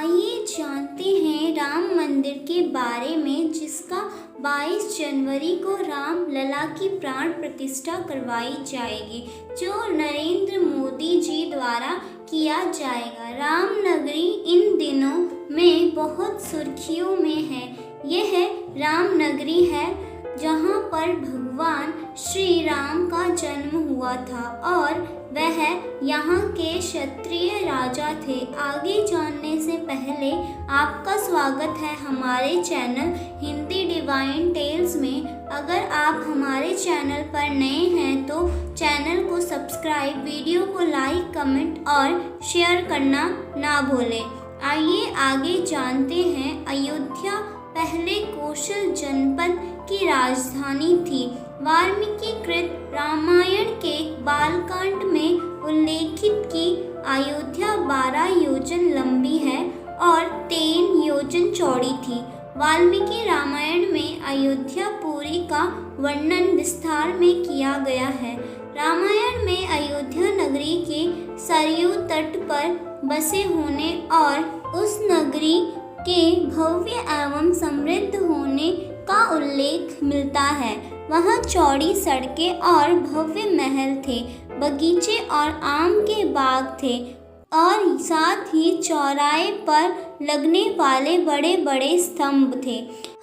आइए जानते हैं राम मंदिर के बारे में, जिसका 22 जनवरी को राम लला की प्राण प्रतिष्ठा करवाई जाएगी, जो नरेंद्र मोदी जी द्वारा किया जाएगा। रामनगरी इन दिनों में बहुत सुर्खियों में है। यह रामनगरी है जहाँ पर भगवान श्री राम का जन्म हुआ था और वह यहाँ के क्षत्रिय राजा थे। आगे जानने से पहले आपका स्वागत है हमारे चैनल हिंदी डिवाइन टेल्स में। अगर आप हमारे चैनल पर नए हैं तो चैनल को सब्सक्राइब, वीडियो को लाइक, कमेंट और शेयर करना ना भूलें। आइए आगे जानते हैं। अयोध्या पहले कौशल जनपद की राजधानी थी। वाल्मीकि कृत रामायण के बालकांड में उल्लेखित की अयोध्या 12 योजन लंबी है और 3 योजन चौड़ी थी। वाल्मीकि रामायण में अयोध्यापुरी का वर्णन विस्तार में किया गया है। रामायण में अयोध्या नगरी के सरयू तट पर बसे होने और उस नगरी के भव्य एवं समृद्ध होने का उल्लेख मिलता है। वहाँ चौड़ी सड़कें और भव्य महल थे, बगीचे और आम के बाग थे और साथ ही चौराहे पर लगने वाले बड़े बड़े स्तंभ थे।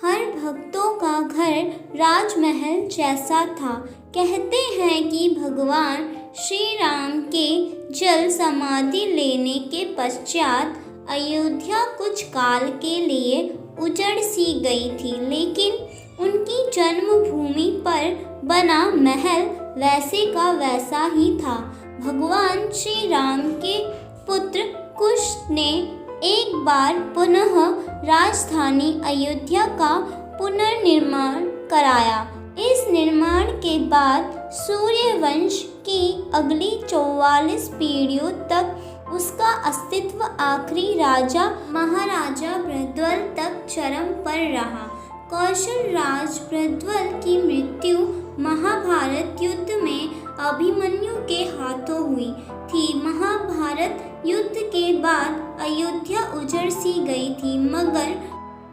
हर भक्तों का घर राजमहल जैसा था। कहते हैं कि भगवान श्री राम के जल समाधि लेने के पश्चात अयोध्या कुछ काल के लिए उजड़ सी गई थी, लेकिन उनकी जन्मभूमि पर बना महल वैसे का वैसा ही था। भगवान श्री राम के पुत्र कुश ने एक बार पुनः राजधानी अयोध्या का पुनर्निर्माण कराया। इस निर्माण के बाद सूर्यवंश की अगली 44 पीढ़ियों तक उसका अस्तित्व आखिरी राजा महाराजा प्रद्वल तक चरम पर रहा। कौशल राज प्रद्वल की मृत्यु महाभारत युद्ध में अभिमन्यु के हाथों हुई थी। महाभारत युद्ध के बाद अयोध्या उजड़ सी गई थी, मगर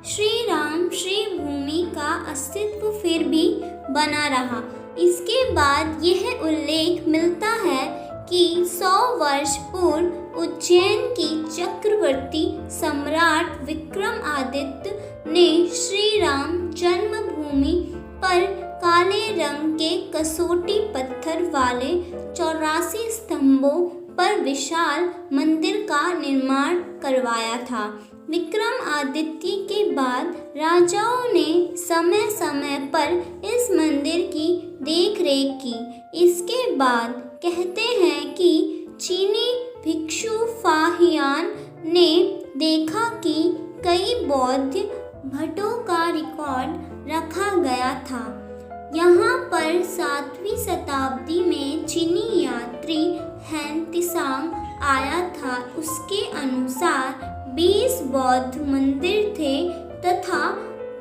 श्री राम श्री भूमि का अस्तित्व फिर भी बना रहा। इसके बाद यह उल्लेख मिलता है कि 100 वर्ष पूर्व उज्जैन की चक्रवर्ती सम्राट विक्रमादित्य ने श्री राम जन्मभूमि पर काले रंग के कसोटी पत्थर वाले 84 स्तंभों पर विशाल मंदिर का निर्माण करवाया था। विक्रमादित्य के बाद राजाओं ने समय समय पर इस मंदिर की देखरेख की। इसके बाद कहते हैं कि चीनी भिक्षु फाहियान ने देखा कि कई बौद्ध भट्टों का रिकॉर्ड रखा गया था। यहाँ पर 7वीं शताब्दी में चीनी यात्री हेनतिसांग आया था। उसके अनुसार 20 बौद्ध मंदिर थे तथा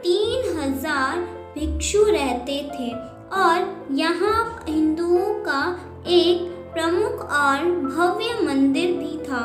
3000 भिक्षु रहते थे और यहाँ हिंदुओं का एक प्रमुख और भव्य मंदिर भी था,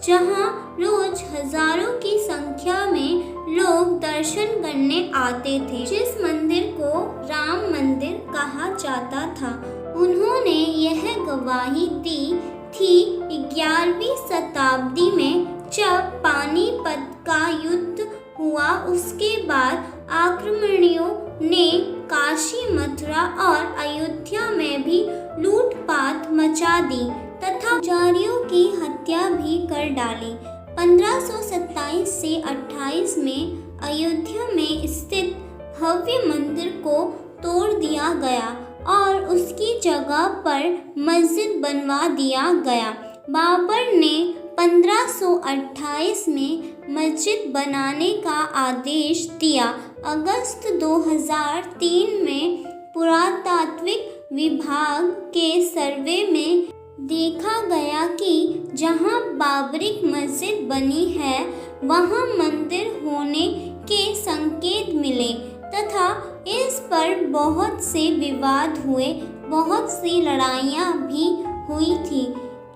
जहाँ रोज हजारों की संख्या में लोग दर्शन करने आते थे। जिस मंदिर को राम मंदिर कहा जाता था, उन्होंने यह गवाही दी थी 11वीं शताब्दी में, जब पानीपत का युद्ध हुआ। उसके बाद आक्रमणियों ने काशी, मथुरा और अयोध्या में भी लूटपाट मचा दी तथा पुजारियों की हत्या भी कर डाली। 1527 से 28 में अयोध्या में स्थित भव्य मंदिर को तोड़ दिया गया और उसकी जगह पर मस्जिद बनवा दिया गया। बाबर ने 1528 में मस्जिद बनाने का आदेश दिया। अगस्त 2003 में पुरातात्विक विभाग के सर्वे में देखा गया कि जहां बाबरी मस्जिद बनी है, वहां मंदिर होने के संकेत मिले तथा इस पर बहुत से विवाद हुए, बहुत सी लड़ाइयाँ भी हुई थी।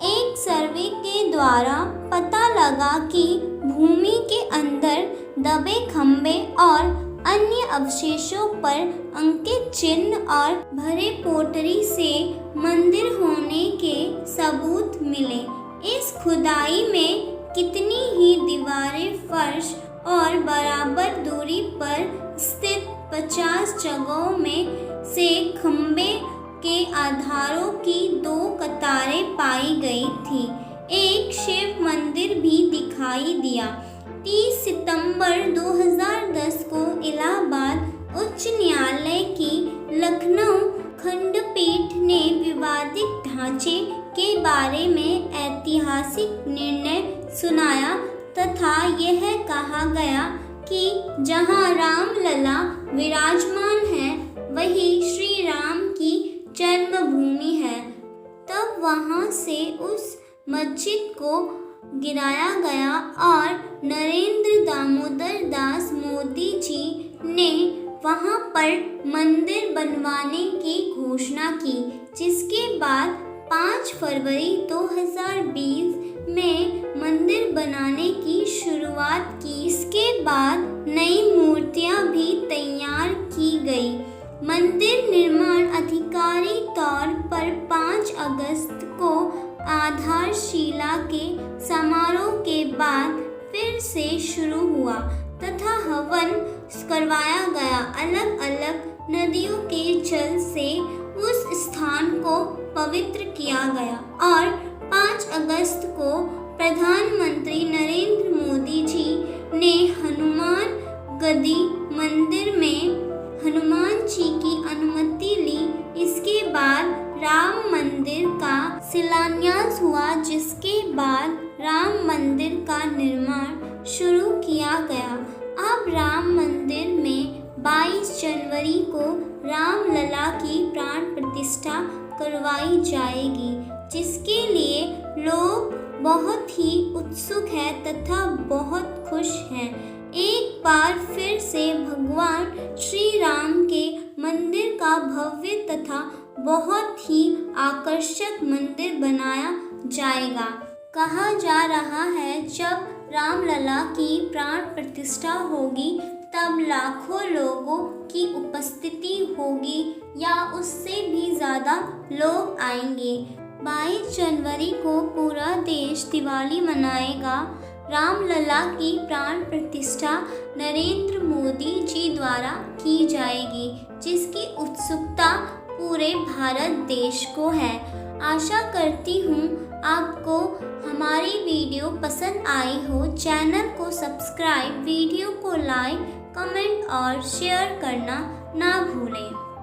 एक सर्वे के द्वारा पता लगा कि भूमि के दबे खंभे और अन्य अवशेषों पर अंकित चिन्ह और भरे पोटरी से मंदिर होने के सबूत मिले। इस खुदाई में कितनी ही दीवारें, फर्श और बराबर दूरी पर स्थित 50 जगहों में से खंभे के आधारों की 2 कतारें पाई गई थी। एक शिव मंदिर भी दिखाई दिया। 30 सितंबर 2010 को इलाहाबाद उच्च न्यायालय की लखनऊ खंडपीठ ने विवादित ढांचे के बारे में ऐतिहासिक निर्णय सुनाया तथा यह कहा गया कि जहां रामलला विराजमान है वही श्री राम की जन्मभूमि है। तब वहां से उस मस्जिद को गिराया गया और नरेंद्र दामोदर दास मोदी जी ने वहां पर मंदिर बनवाने की घोषणा की, जिसके बाद 5 फरवरी 2020 में मंदिर बनाने की शुरुआत की। इसके बाद नई मूर्तियां भी तैयार की गई। मंदिर निर्माण आधिकारिक तौर पर 5 अगस्त को आधारशिला के समारोह के बाद फिर से शुरू हुआ तथा हवन करवाया गया। अलग अलग नदियों के जल से उस स्थान को पवित्र किया गया और 5 अगस्त को प्रधानमंत्री नरेंद्र मोदी जी ने हनुमान गद्दी मंदिर में हनुमान जी की अनुमति ली। इसके बाद राम मंदिर का शिलान्यास हुआ, जिसके बाद राम मंदिर का निर्माण शुरू किया गया। अब राम मंदिर में 22 जनवरी को रामलला की प्राण प्रतिष्ठा करवाई जाएगी, जिसके लिए लोग बहुत ही उत्सुक हैं तथा बहुत खुश हैं। एक बार फिर से भगवान श्री राम के मंदिर का भव्य तथा बहुत ही आकर्षक मंदिर बनाया जाएगा। कहा जा रहा है जब रामलला की प्राण प्रतिष्ठा होगी तब लाखों लोगों की उपस्थिति होगी या उससे भी ज़्यादा लोग आएंगे। 22 जनवरी को पूरा देश दिवाली मनाएगा। रामलला की प्राण प्रतिष्ठा नरेंद्र मोदी जी द्वारा की जाएगी, जिसकी उत्सुकता पूरे भारत देश को है। आशा करती हूँ आपको हमारी वीडियो पसंद आई हो। चैनल को सब्सक्राइब, वीडियो को लाइक, कमेंट और शेयर करना ना भूलें।